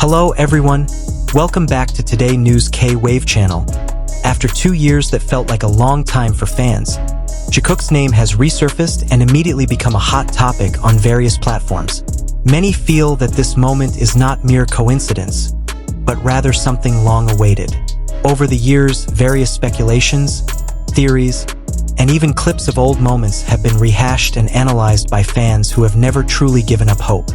Hello everyone, welcome back to Today News K-Wave channel. After 2 years that felt like a long time for fans, Jakook's name has resurfaced and immediately become a hot topic on various platforms. Many feel that this moment is not mere coincidence, but rather something long awaited. Over the years, various speculations, theories, and even clips of old moments have been rehashed and analyzed by fans who have never truly given up hope.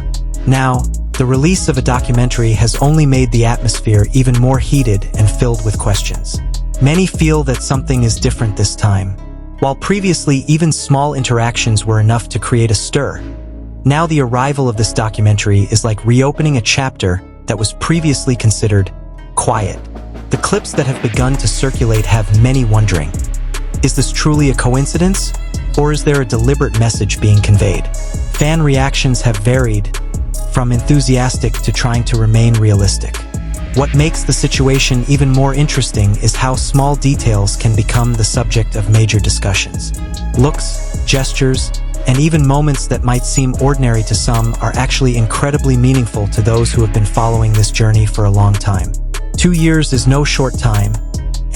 Now, the release of a documentary has only made the atmosphere even more heated and filled with questions. Many feel that something is different this time. While previously even small interactions were enough to create a stir, now the arrival of this documentary is like reopening a chapter that was previously considered quiet. The clips that have begun to circulate have many wondering, is this truly a coincidence, or is there a deliberate message being conveyed? Fan reactions have varied, from enthusiastic to trying to remain realistic. What makes the situation even more interesting is how small details can become the subject of major discussions. Looks, gestures, and even moments that might seem ordinary to some are actually incredibly meaningful to those who have been following this journey for a long time. 2 years is no short time,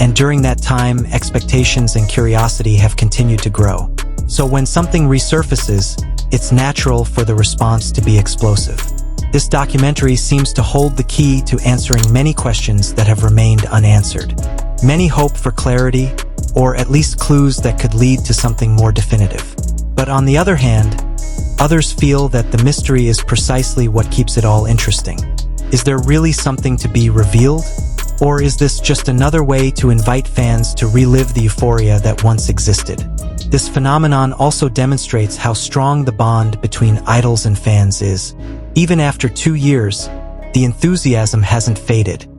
and during that time, expectations and curiosity have continued to grow. So when something resurfaces, it's natural for the response to be explosive. This documentary seems to hold the key to answering many questions that have remained unanswered. Many hope for clarity, or at least clues that could lead to something more definitive. But on the other hand, others feel that the mystery is precisely what keeps it all interesting. Is there really something to be revealed? Or is this just another way to invite fans to relive the euphoria that once existed? This phenomenon also demonstrates how strong the bond between idols and fans is. Even after 2 years, the enthusiasm hasn't faded.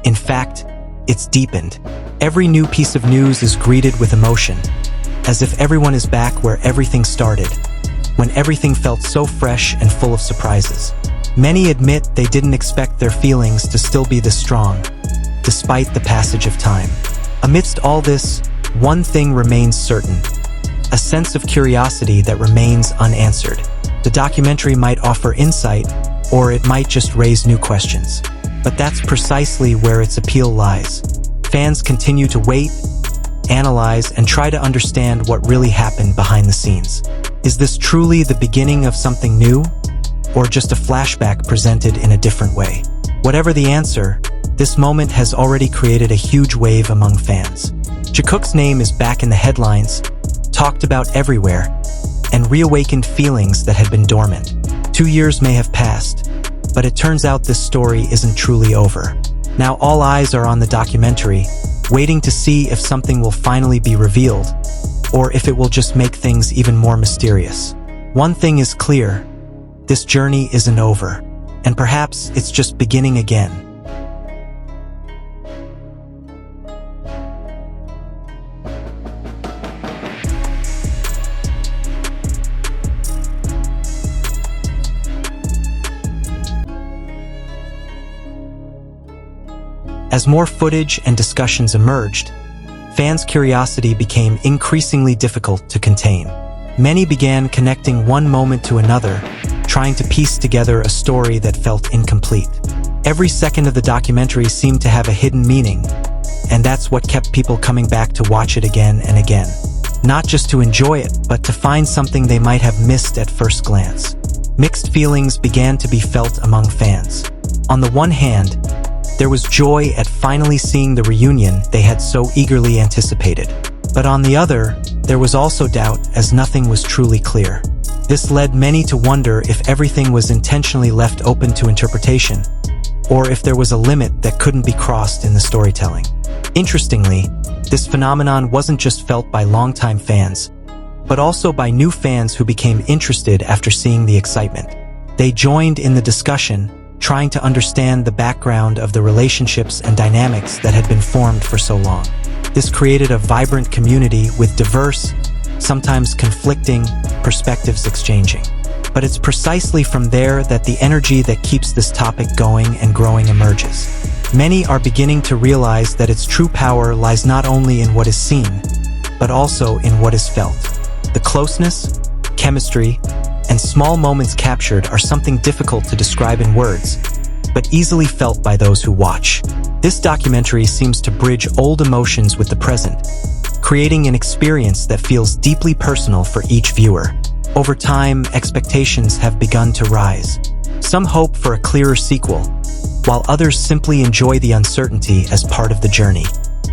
In fact, it's deepened. Every new piece of news is greeted with emotion, as if everyone is back where everything started, when everything felt so fresh and full of surprises. Many admit they didn't expect their feelings to still be this strong, despite the passage of time. Amidst all this, one thing remains certain: a sense of curiosity that remains unanswered. The documentary might offer insight, or it might just raise new questions. But that's precisely where its appeal lies. Fans continue to wait, analyze, and try to understand what really happened behind the scenes. Is this truly the beginning of something new, or just a flashback presented in a different way? Whatever the answer, this moment has already created a huge wave among fans. Jakook's name is back in the headlines, talked about everywhere, and reawakened feelings that had been dormant. 2 years may have passed, but it turns out this story isn't truly over. Now all eyes are on the documentary, waiting to see if something will finally be revealed, or if it will just make things even more mysterious. One thing is clear: this journey isn't over, and perhaps it's just beginning again. As more footage and discussions emerged, fans' curiosity became increasingly difficult to contain. Many began connecting one moment to another, trying to piece together a story that felt incomplete. Every second of the documentary seemed to have a hidden meaning, and that's what kept people coming back to watch it again and again. Not just to enjoy it, but to find something they might have missed at first glance. Mixed feelings began to be felt among fans. On the one hand, there was joy at finally seeing the reunion they had so eagerly anticipated. But on the other, there was also doubt, as nothing was truly clear. This led many to wonder if everything was intentionally left open to interpretation, or if there was a limit that couldn't be crossed in the storytelling. Interestingly, this phenomenon wasn't just felt by longtime fans, but also by new fans who became interested after seeing the excitement. They joined in the discussion, trying to understand the background of the relationships and dynamics that had been formed for so long. This created a vibrant community with diverse, sometimes conflicting, perspectives exchanging. But it's precisely from there that the energy that keeps this topic going and growing emerges. Many are beginning to realize that its true power lies not only in what is seen, but also in what is felt. The closeness, chemistry, and small moments captured are something difficult to describe in words, but easily felt by those who watch. This documentary seems to bridge old emotions with the present, creating an experience that feels deeply personal for each viewer. Over time, expectations have begun to rise. Some hope for a clearer sequel, while others simply enjoy the uncertainty as part of the journey.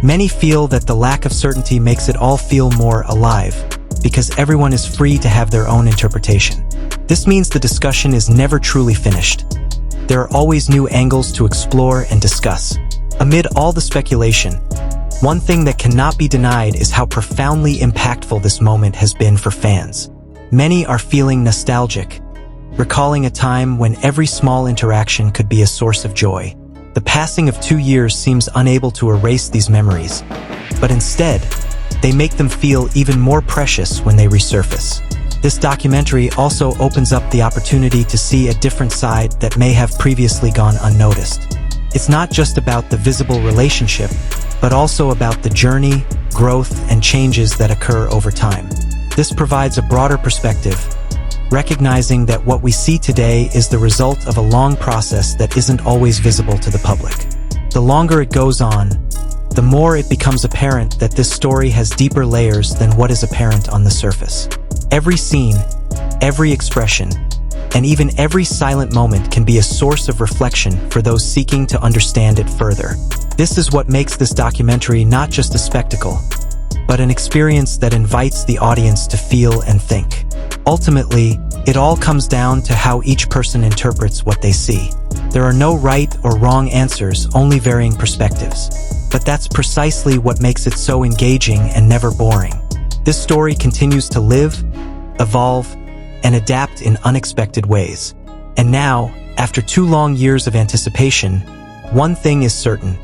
Many feel that the lack of certainty makes it all feel more alive, because everyone is free to have their own interpretation. This means the discussion is never truly finished. There are always new angles to explore and discuss. Amid all the speculation, one thing that cannot be denied is how profoundly impactful this moment has been for fans. Many are feeling nostalgic, recalling a time when every small interaction could be a source of joy. The passing of 2 years seems unable to erase these memories, but instead, they make them feel even more precious when they resurface. This documentary also opens up the opportunity to see a different side that may have previously gone unnoticed. It's not just about the visible relationship, but also about the journey, growth, and changes that occur over time. This provides a broader perspective, recognizing that what we see today is the result of a long process that isn't always visible to the public. The longer it goes on, the more it becomes apparent that this story has deeper layers than what is apparent on the surface. Every scene, every expression, and even every silent moment can be a source of reflection for those seeking to understand it further. This is what makes this documentary not just a spectacle, but an experience that invites the audience to feel and think. Ultimately, it all comes down to how each person interprets what they see. There are no right or wrong answers, only varying perspectives. But that's precisely what makes it so engaging and never boring. This story continues to live, evolve, and adapt in unexpected ways. And now, after 2 long years of anticipation, one thing is certain: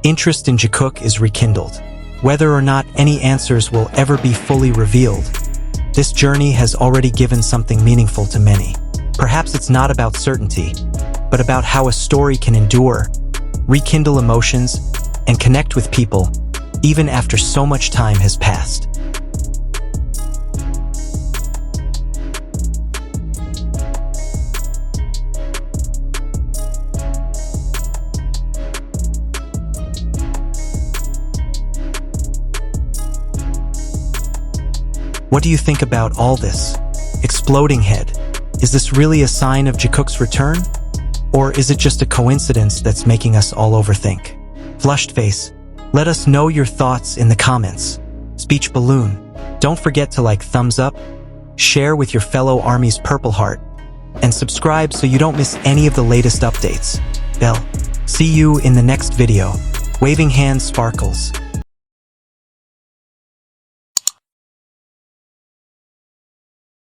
interest in Jakook is rekindled. Whether or not any answers will ever be fully revealed, this journey has already given something meaningful to many. Perhaps it's not about certainty, but about how a story can endure, rekindle emotions, and connect with people, even after so much time has passed. What do you think about all this? Exploding head. Is this really a sign of Jakook's return? Or is it just a coincidence that's making us all overthink? Flushed face. Let us know your thoughts in the comments. Speech balloon. Don't forget to like, thumbs up, share with your fellow ARMY's Purple Heart, and subscribe so you don't miss any of the latest updates. Bell. See you in the next video. Waving hand sparkles.